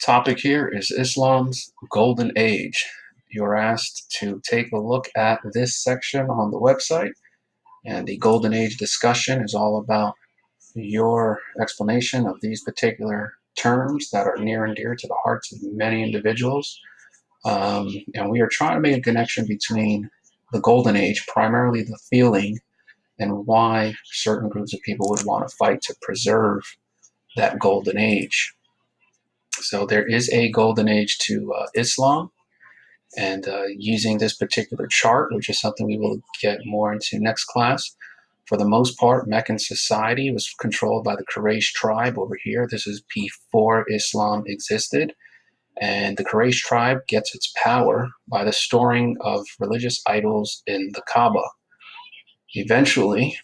Topic here is Islam's Golden Age. You're asked to take a look at this section on the website, and the Golden Age discussion is all about your explanation of these particular terms that are near and dear to the hearts of many individuals. And we are trying to make a connection between the Golden Age, primarily the feeling, and why certain groups of people would want to fight to preserve that Golden Age. So there is a Golden Age to Islam. And using this particular chart, which is something we will get more into next class, for the most part, Meccan society was controlled by the Quraysh tribe over here. This is before Islam existed. And the Quraysh tribe gets its power by the storing of religious idols in the Kaaba. Eventually,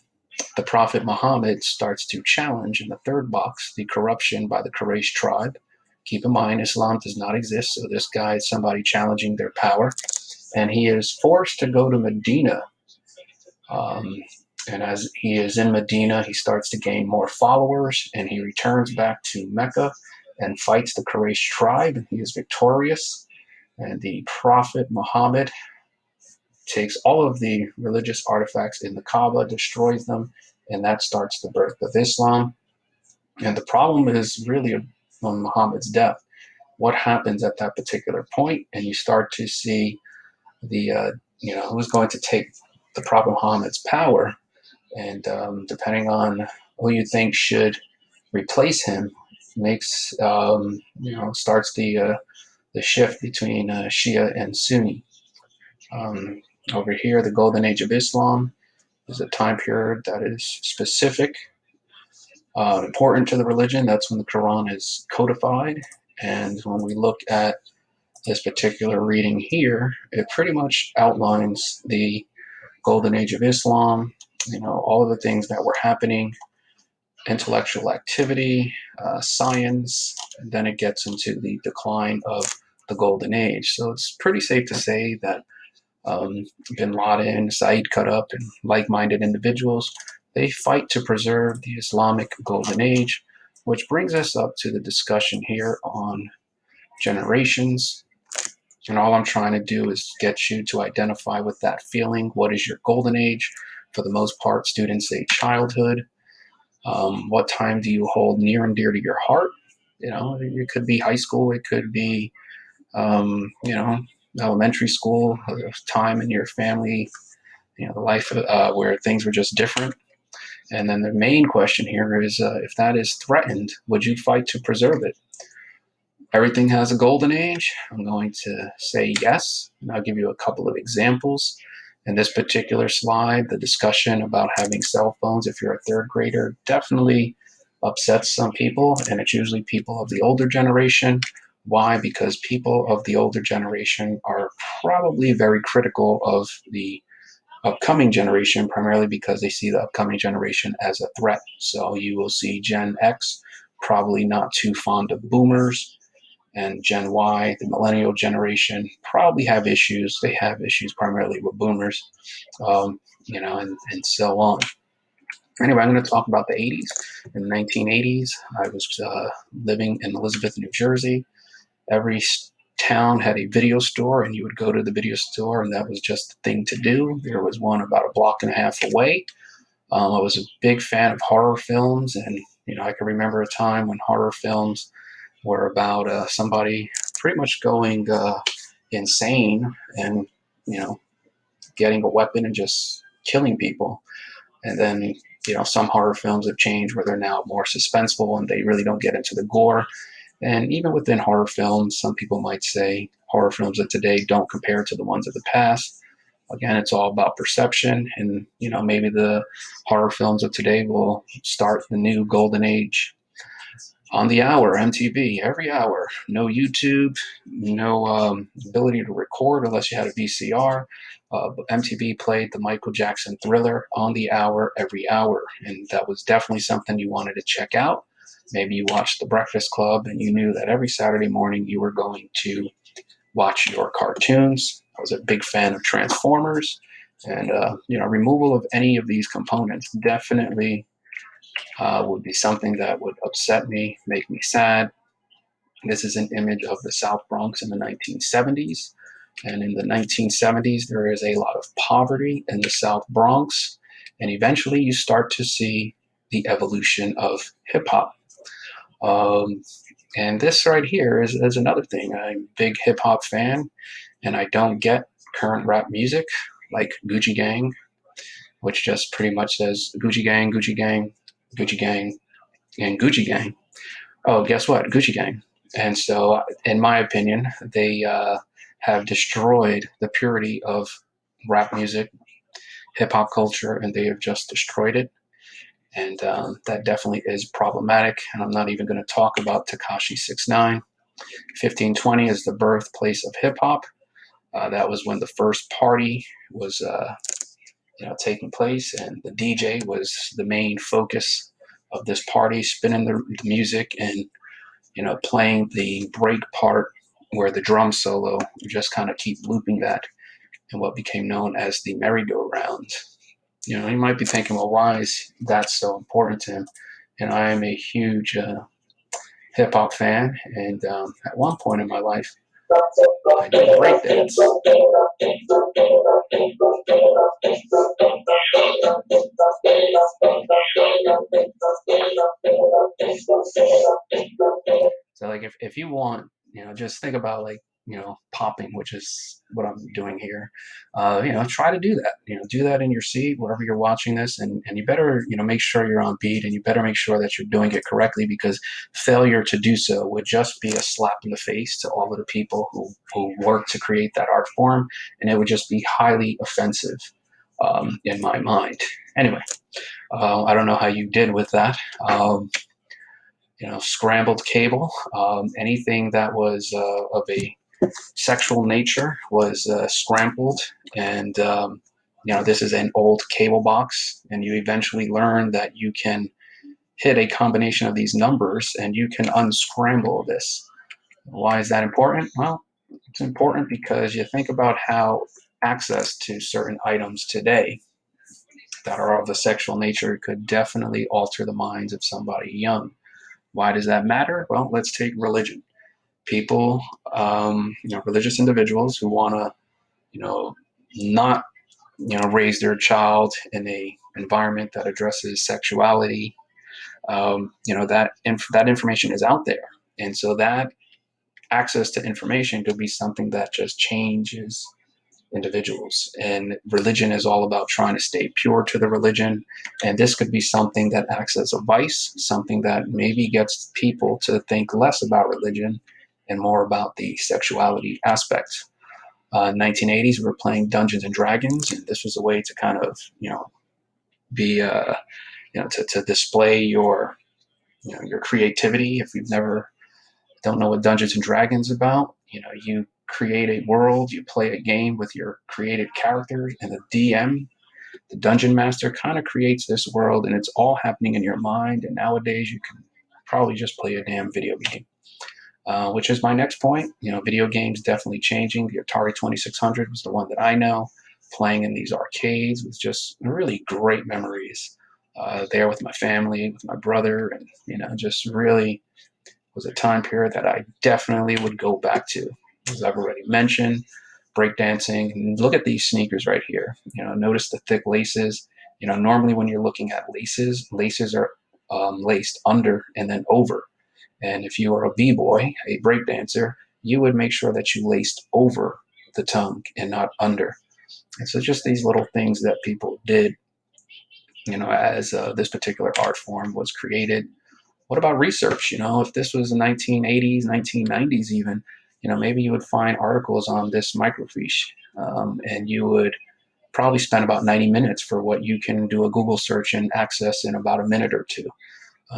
the Prophet Muhammad starts to challenge in the third box the corruption by the Quraysh tribe. Keep in mind, Islam does not exist, so this guy is somebody challenging their power. And he is forced to go to Medina. And as he is in Medina, he starts to gain more followers, and he returns back to Mecca and fights the Quraysh tribe. He is victorious, and the Prophet Muhammad takes all of the religious artifacts in the Kaaba, destroys them, and that starts the birth of Islam. And the problem is really on Muhammad's death. What happens at that particular point? And you start to see who's going to take the Prophet Muhammad's power, and depending on who you think should replace him, makes starts the shift between Shia and Sunni. Over here, the Golden Age of Islam is a time period that is specific, important to the religion. That's when the Quran is codified. And when we look at this particular reading here, it pretty much outlines the Golden Age of Islam, all of the things that were happening, intellectual activity, science, and then it gets into the decline of the Golden Age. So it's pretty safe to say that Bin Laden, Saeed Qutb, and like-minded individuals, they fight to preserve the Islamic Golden Age, which brings us up to the discussion here on generations. And all I'm trying to do is get you to identify with that feeling. What is your golden age? For the most part, students say childhood. What time do you hold near and dear to your heart? It could be high school. It could be, elementary school, time in your family, the life where things were just different. And then the main question here is, if that is threatened, would you fight to preserve it? Everything has a golden age. I'm going to say yes, and I'll give you a couple of examples. In this particular slide, the discussion about having cell phones if you're a third grader definitely upsets some people, and it's usually people of the older generation. Why? Because people of the older generation are probably very critical of the upcoming generation, primarily because they see the upcoming generation as a threat. So you will see Gen X probably not too fond of boomers, and Gen Y, the millennial generation, probably have issues. They have issues primarily with boomers, and so on. Anyway, I'm going to talk about the 80s. In the 1980s, I was living in Elizabeth, New Jersey. Every town had a video store, and you would go to the video store, and that was just the thing to do. There was one about a block and a half away. I was a big fan of horror films, and I can remember a time when horror films were about somebody pretty much going insane and getting a weapon and just killing people. And then some horror films have changed where they're now more suspenseful and they really don't get into the gore. And even within horror films, some people might say horror films of today don't compare to the ones of the past. Again, it's all about perception, and maybe the horror films of today will start the new golden age. On the hour, MTV, every hour. No YouTube, no ability to record unless you had a VCR. But MTV played the Michael Jackson Thriller on the hour, every hour. And that was definitely something you wanted to check out. Maybe you watched The Breakfast Club and you knew that every Saturday morning you were going to watch your cartoons. I was a big fan of Transformers. And, removal of any of these components definitely would be something that would upset me, make me sad. This is an image of the South Bronx in the 1970s. And in the 1970s, there is a lot of poverty in the South Bronx. And eventually, you start to see the evolution of hip hop. Um, and this right here is another thing. I'm a big hip hop fan, and I don't get current rap music like Gucci Gang, which just pretty much says Gucci Gang, Gucci Gang, Gucci Gang, and Gucci Gang. Oh, guess what? Gucci Gang. And so, in my opinion, they have destroyed the purity of rap music, hip hop culture, and they have just destroyed it. And that definitely is problematic. And I'm not even going to talk about Takashi 69. 1520 is the birthplace of hip hop. That was when the first party was taking place, and the DJ was the main focus of this party, spinning the music and playing the break part where the drum solo just kind of keep looping that in what became known as the merry-go-round. You might be thinking, well, why is that so important to him? And I am a huge hip hop fan, and at one point in my life, I did breakdance. So like if you want, just think about like, popping, which is what I'm doing here. Try to do that. Do that in your seat, wherever you're watching this, and you better, make sure you're on beat, and you better make sure that you're doing it correctly, because failure to do so would just be a slap in the face to all of the people who work to create that art form, and it would just be highly offensive in my mind. Anyway, I don't know how you did with that. Scrambled cable, anything that was of a sexual nature was scrambled. And, this is an old cable box, and you eventually learn that you can hit a combination of these numbers and you can unscramble this. Why is that important? Well, it's important because you think about how access to certain items today that are of the sexual nature could definitely alter the minds of somebody young. Why does that matter? Well, let's take religion. People, religious individuals who want to, not, raise their child in a environment that addresses sexuality. That information is out there, and so that access to information could be something that just changes individuals. And religion is all about trying to stay pure to the religion. And this could be something that acts as a vice, something that maybe gets people to think less about religion and more about the sexuality aspect. 1980s, we were playing Dungeons and Dragons, and this was a way to kind of, be, to display your creativity. If you've never don't know what Dungeons and Dragons is about, you create a world, you play a game with your created characters, and the DM, the dungeon master, kind of creates this world, and it's all happening in your mind. And nowadays, you can probably just play a damn video game. Which is my next point. Video games definitely changing. The Atari 2600 was the one that I know. Playing in these arcades was just really great memories. There with my family, with my brother, and just really was a time period that I definitely would go back to. As I've already mentioned, breakdancing. And look at these sneakers right here. Notice the thick laces. Normally when you're looking at laces are laced under and then over. And if you are a b-boy, a breakdancer, you would make sure that you laced over the tongue and not under. And so just these little things that people did, as this particular art form was created. What about research? If this was the 1980s, 1990s even, maybe you would find articles on this microfiche, and you would probably spend about 90 minutes for what you can do a Google search and access in about a minute or two.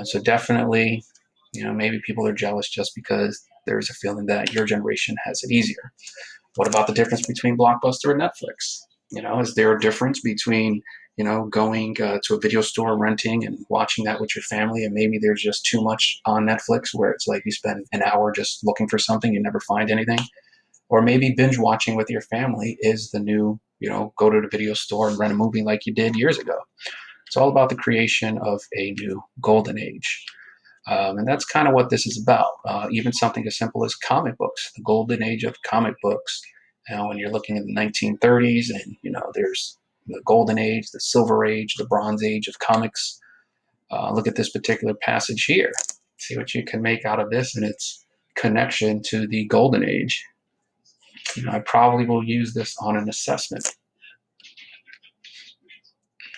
So definitely, maybe people are jealous just because there's a feeling that your generation has it easier. What about the difference between Blockbuster and Netflix? Is there a difference between, going to a video store, renting and watching that with your family, and maybe there's just too much on Netflix where it's like you spend an hour just looking for something, you never find anything? Or maybe binge watching with your family is the new, go to the video store and rent a movie like you did years ago. It's all about the creation of a new golden age. And that's kind of what this is about. Even something as simple as comic books, the golden age of comic books. Now, when you're looking at the 1930s, and there's the golden age, the silver age, the bronze age of comics. Look at this particular passage here. See what you can make out of this and its connection to the golden age. I probably will use this on an assessment.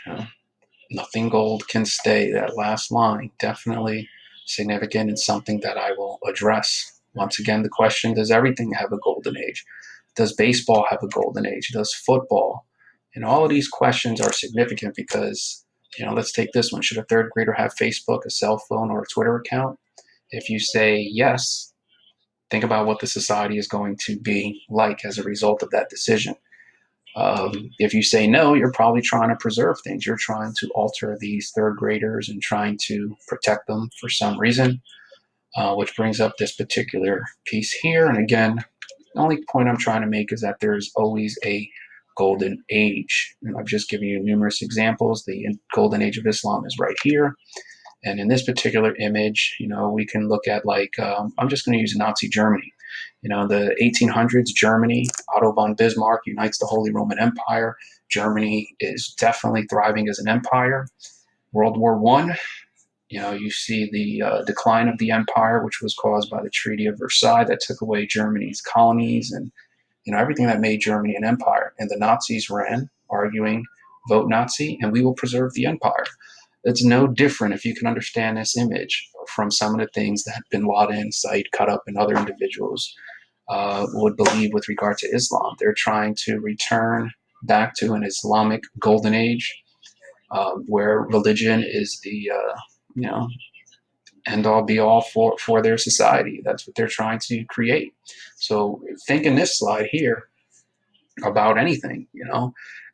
You know, Nothing gold can stay. That last line, definitely significant and something that I will address. Once again, the question, does everything have a golden age? Does baseball have a golden age? Does football? And all of these questions are significant because, let's take this one. Should a third grader have Facebook, a cell phone, or a Twitter account? If you say yes, think about what the society is going to be like as a result of that decision. If you say no, you're probably trying to preserve things. You're trying to alter these third graders and trying to protect them for some reason, which brings up this particular piece here. And again, the only point I'm trying to make is that there's always a golden age. And I've just given you numerous examples. The golden age of Islam is right here. And in this particular image, we can look at I'm just going to use Nazi Germany. The 1800s, Germany, Otto von Bismarck unites the Holy Roman Empire. Germany is definitely thriving as an empire. World War I, you see the decline of the empire, which was caused by the Treaty of Versailles that took away Germany's colonies and everything that made Germany an empire. And the Nazis ran, arguing, vote Nazi, and we will preserve the empire. It's no different if you can understand this image from some of the things that Bin Laden, Said Qutb, and other individuals would believe with regard to Islam. They're trying to return back to an Islamic golden age where religion is the end all be all for their society. That's what they're trying to create. So think in this slide here about anything.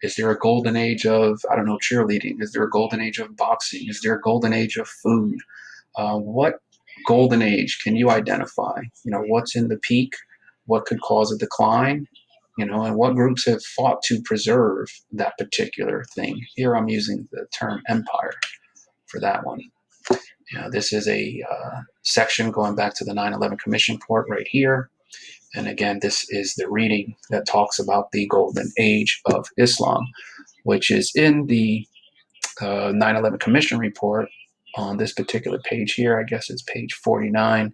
Is there a golden age of, I don't know, cheerleading? Is there a golden age of boxing? Is there a golden age of food? What golden age can you identify? What's in the peak? What could cause a decline? And what groups have fought to preserve that particular thing? Here I'm using the term empire for that one. This is a section going back to the 9/11 Commission report right here. And again, this is the reading that talks about the golden age of Islam, which is in the 9/11 Commission report on this particular page here. I guess it's page 49,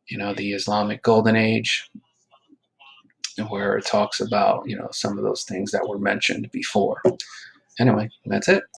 the Islamic golden age, where it talks about, some of those things that were mentioned before. Anyway, that's it.